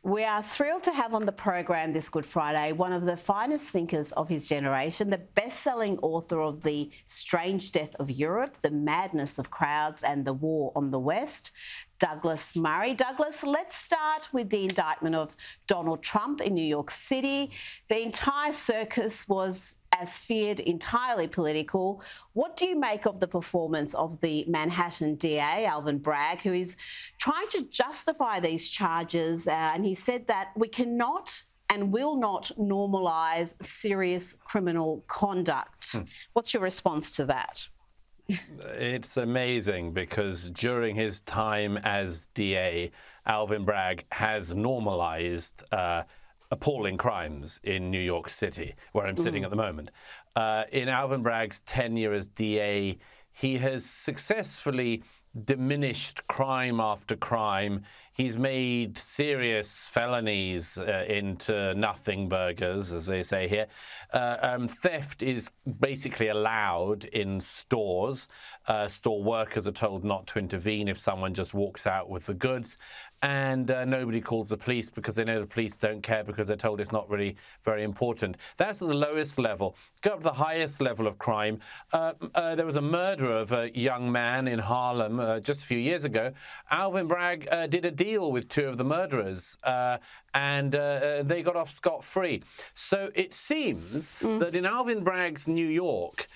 We are thrilled to have on the program this Good Friday one of the finest thinkers of his generation, the best-selling author of The Strange Death of Europe, The Madness of Crowds and the War on the West, Douglas Murray. Douglas, let's start with the indictment of Donald Trump in New York City. The entire circus was, as feared, entirely political. What do you make of the performance of the Manhattan DA, Alvin Bragg, who is trying to justify these charges? And he said that we cannot and will not normalise serious criminal conduct. What's your response to that? It's amazing because during his time as DA, Alvin Bragg has normalised appalling crimes in New York City, where I'm sitting at the moment. In Alvin Bragg's tenure as DA, he has successfully diminished crime after crime. He's made serious felonies into nothing burgers, as they say here. Theft is basically allowed in stores. Store workers are told not to intervene if someone just walks out with the goods. And nobody calls the police because they know the police don't care because they're told it's not really very important. That's at the lowest level. Go up to the highest level of crime. There was a murder of a young man in Harlem just a few years ago. Alvin Bragg did a deal with two of the murderers and they got off scot-free. So it seems that in Alvin Bragg's New York,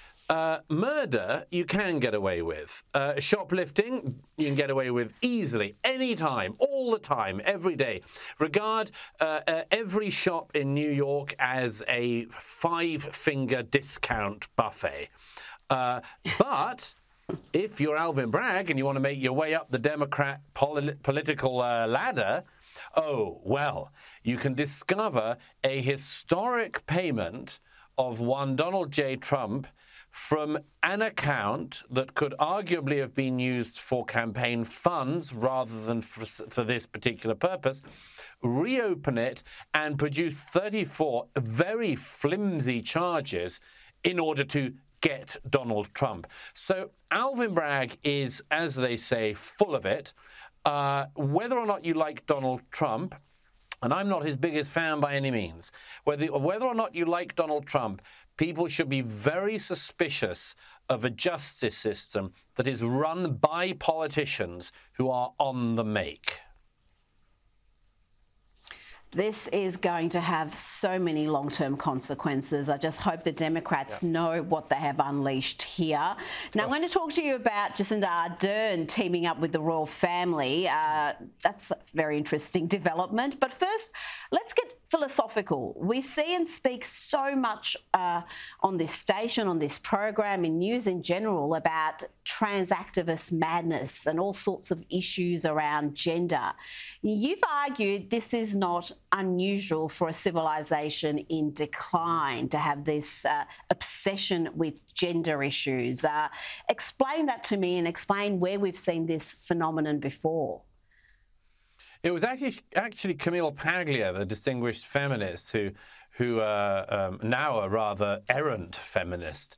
murder you can get away with. Shoplifting you can get away with easily, anytime, all the time, every day. Regard every shop in New York as a five-finger discount buffet. But if you're Alvin Bragg and you want to make your way up the Democrat political ladder, oh, well, you can discover a historic payment of one Donald J. Trump from an account that could arguably have been used for campaign funds rather than for this particular purpose, reopen it and produce 34 very flimsy charges in order to get Donald Trump. So Alvin Bragg is, as they say, full of it. Whether or not you like Donald Trump, and I'm not his biggest fan by any means, whether or not you like Donald Trump, people should be very suspicious of a justice system that is run by politicians who are on the make. This is going to have so many long-term consequences. I just hope the Democrats know what they have unleashed here. Now, I'm going to talk to you about Jacinda Ardern teaming up with the royal family. That's a very interesting development. But first, let's get philosophical. We see and speak so much on this station, on this program, in news in general, about trans activist madness and all sorts of issues around gender. You've argued this is not unusual for a civilization in decline to have this obsession with gender issues. Explain that to me and explain where we've seen this phenomenon before. It was actually Camille Paglia, the distinguished feminist, who now a rather errant feminist,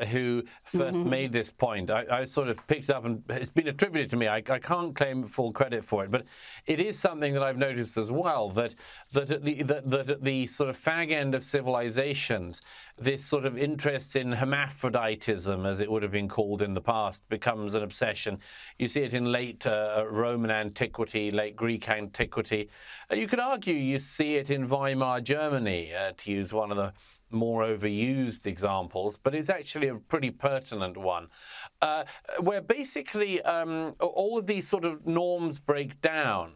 who first made this point. I sort of picked it up and it's been attributed to me. I can't claim full credit for it, but it is something that I've noticed as well, that at the sort of fag end of civilizations, this sort of interest in hermaphroditism, as it would have been called in the past, becomes an obsession. You see it in late Roman antiquity, late Greek antiquity. You could argue you see it in Weimar Germany, to use one of the more overused examples, but it's actually a pretty pertinent one, where basically all of these sort of norms break down.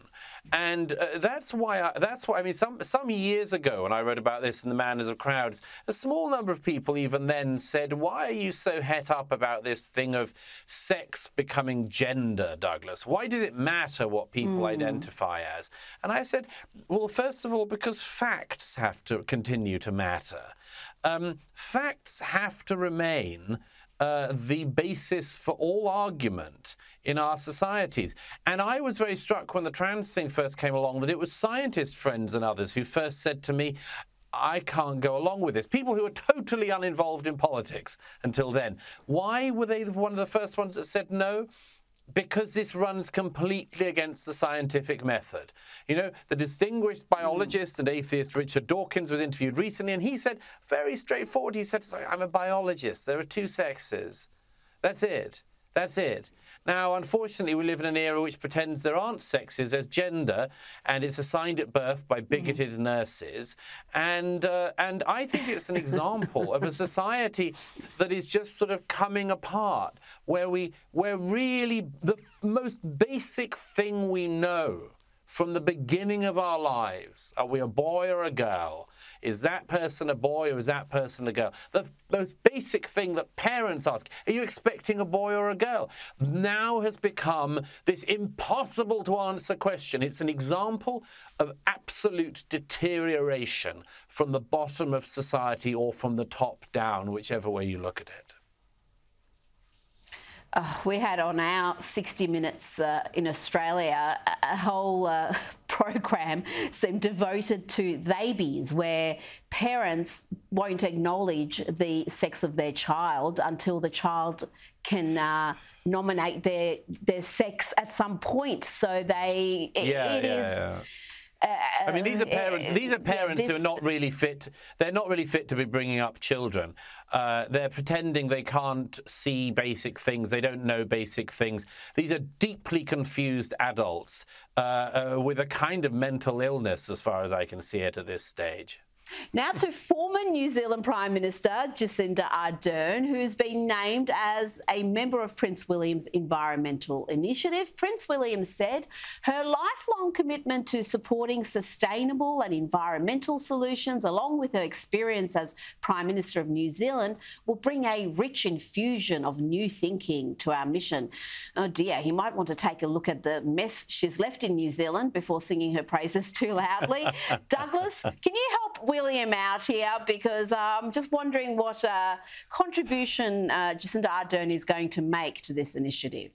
And that's why I mean, some years ago, when I wrote about this in The Madness of Crowds, a small number of people even then said, why are you so het up about this thing of sex becoming gender, Douglas? Why does it matter what people identify as? And I said, well, first of all, because facts have to continue to matter. Facts have to remain the basis for all argument in our societies. And I was very struck when the trans thing first came along that it was scientist friends and others who first said to me, I can't go along with this. People who are totally uninvolved in politics until then. Why were they one of the first ones that said no? because this runs completely against the scientific method. You know, the distinguished biologist and atheist Richard Dawkins was interviewed recently, and he said, very straightforward, he said, I'm a biologist. There are two sexes. That's it. That's it. Now, unfortunately, we live in an era which pretends there aren't sexes, there's gender, and it's assigned at birth by bigoted nurses. And I think it's an example of a society that is just sort of coming apart, where really the most basic thing we know from the beginning of our lives, are we a boy or a girl? Is that person a boy or is that person a girl? The most basic thing that parents ask, are you expecting a boy or a girl? Now has become this impossible to answer question. It's an example of absolute deterioration from the bottom of society or from the top down, whichever way you look at it. We had on our 60 Minutes in Australia a whole program seemed devoted to babies, where parents won't acknowledge the sex of their child until the child can nominate their sex at some point. So they I mean, these are parents. These are parents who are not really fit. They're not really fit to be bringing up children. They're pretending they can't see basic things. They don't know basic things. These are deeply confused adults with a kind of mental illness, as far as I can see it at this stage. Now to former New Zealand Prime Minister Jacinda Ardern, who's been named as a member of Prince William's Environmental Initiative. Prince William said her lifelong commitment to supporting sustainable and environmental solutions, along with her experience as Prime Minister of New Zealand, will bring a rich infusion of new thinking to our mission. Oh dear, he might want to take a look at the mess she's left in New Zealand before singing her praises too loudly. Douglas, can you help William out here, because I'm just wondering what contribution Jacinda Ardern is going to make to this initiative.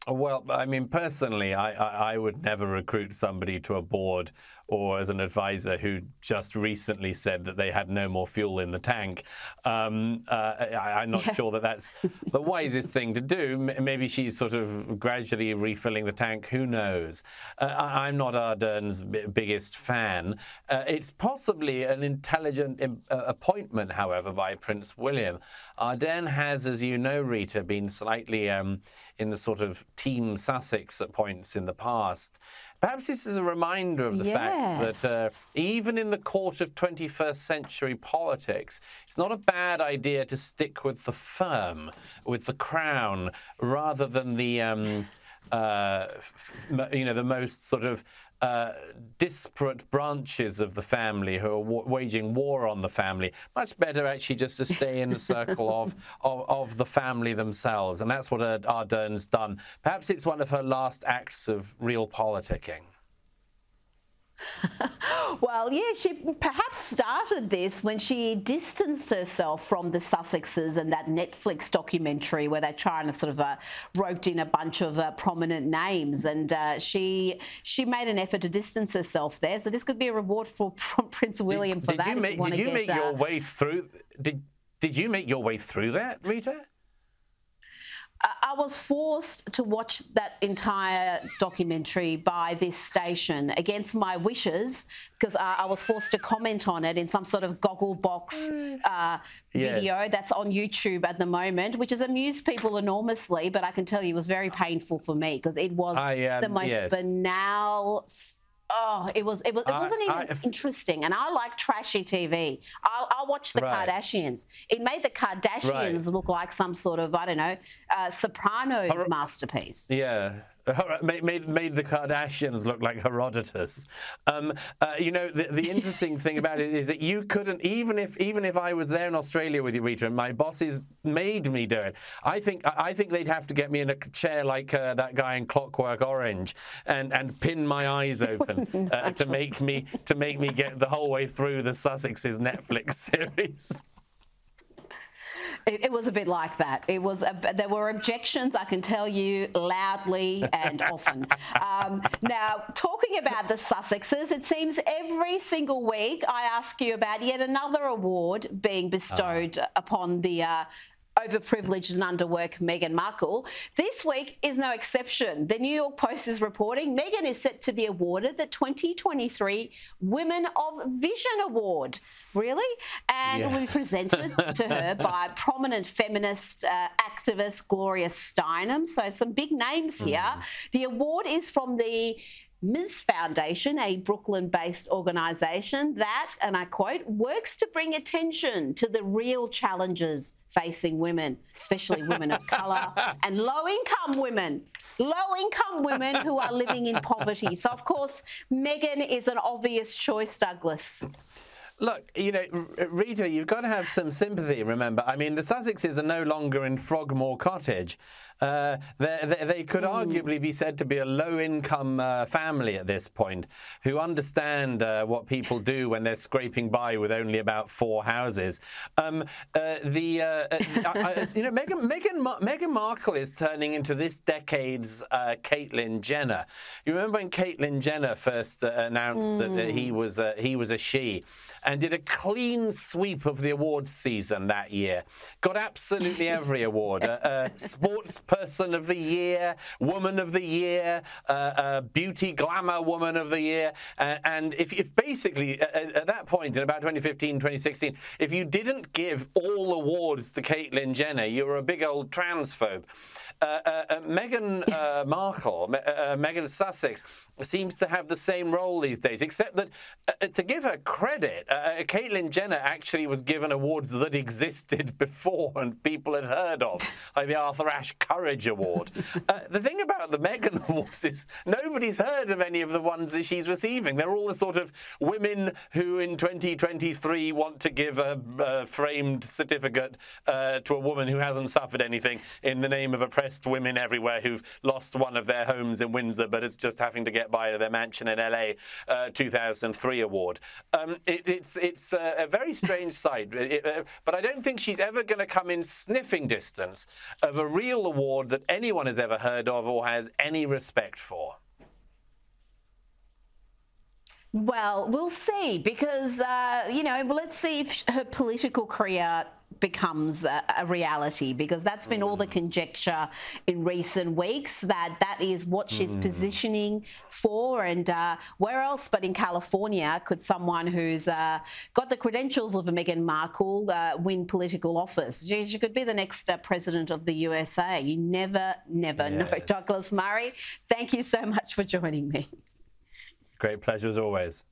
Well, I mean, personally, I would never recruit somebody to a board or as an advisor who just recently said that they had no more fuel in the tank. I'm not sure that that's the wisest thing to do. Maybe she's sort of gradually refilling the tank. Who knows? I'm not Ardern's biggest fan. It's possibly an intelligent appointment, however, by Prince William. Ardern has, as you know, Rita, been slightly in the sort of Team Sussex at points in the past. Perhaps this is a reminder of the fact that even in the court of 21st century politics, it's not a bad idea to stick with the firm, with the crown, rather than the, the most sort of disparate branches of the family who are waging war on the family. Much better actually just to stay in the circle of the family themselves, and that's what Ardern's done. Perhaps it's one of her last acts of real politicking. Well, yeah, she perhaps started this when she distanced herself from the Sussexes and that Netflix documentary where they try and sort of roped in a bunch of prominent names, and she made an effort to distance herself there. So this could be a reward from Prince William for that. Did you make your way through? Did you make your way through that, Rita? I was forced to watch that entire documentary by this station against my wishes, because I was forced to comment on it in some sort of Gogglebox video that's on YouTube at the moment, which has amused people enormously. But I can tell you it was very painful for me, because it was the most banal. Oh, it wasn't even interesting. And I like trashy TV. I'll watch the Kardashians. It made the Kardashians look like some sort of, I don't know, Sopranos masterpiece. Yeah. Made the Kardashians look like Herodotus. You know, the interesting thing about it is that you couldn't, even if I was there in Australia with you, Rita, and my bosses made me do it. I think they'd have to get me in a chair like that guy in Clockwork Orange and pin my eyes open to make me get the whole way through the Sussexes Netflix series. It was a bit like that. It was. There were objections, I can tell you, loudly and often. Now, talking about the Sussexes, it seems every single week I ask you about yet another award being bestowed upon the overprivileged and underworked Meghan Markle. This week is no exception. The New York Post is reporting Meghan is set to be awarded the 2023 Women of Vision Award. Really? And it will be presented to her by prominent feminist activist Gloria Steinem. So some big names here. The award is from the Ms. Foundation, a Brooklyn-based organisation that, and I quote, works to bring attention to the real challenges facing women, especially women of colour and low-income women who are living in poverty. So, of course, Meghan is an obvious choice, Douglas. Look, you know, Rita, you've got to have some sympathy, remember. I mean, the Sussexes are no longer in Frogmore Cottage. They could arguably be said to be a low-income family at this point who understand what people do when they're scraping by with only about 4 houses. You know, Meghan Markle is turning into this decade's Caitlyn Jenner. You remember when Caitlyn Jenner first announced that he was a she, and did a clean sweep of the awards season that year. Got absolutely every award. Sports Person of the Year, Woman of the Year, Beauty Glamour Woman of the Year. And if basically, at that point, in about 2015, 2016, if you didn't give all awards to Caitlyn Jenner, you were a big old transphobe. Meghan Markle, Meghan Sussex, seems to have the same role these days, except that, to give her credit, Caitlyn Jenner actually was given awards that existed before and people had heard of, like the Arthur Ashe Courage Award. The thing about the Meghan Awards is nobody's heard of any of the ones that she's receiving. They're all the sort of women who in 2023 want to give a framed certificate to a woman who hasn't suffered anything in the name of oppressed women everywhere who've lost one of their homes in Windsor but is just having to get by their mansion in LA 2003 award. It's a very strange sight, but I don't think she's ever going to come in sniffing distance of a real award that anyone has ever heard of or has any respect for. Well, we'll see, because, you know, let's see if her political career becomes a reality, because that's been all the conjecture in recent weeks, that is what she's positioning for. And where else but in California could someone who's got the credentials of a Meghan Markle win political office? She could be the next president of the USA. You never know. Douglas Murray, thank you so much for joining me. Great pleasure as always.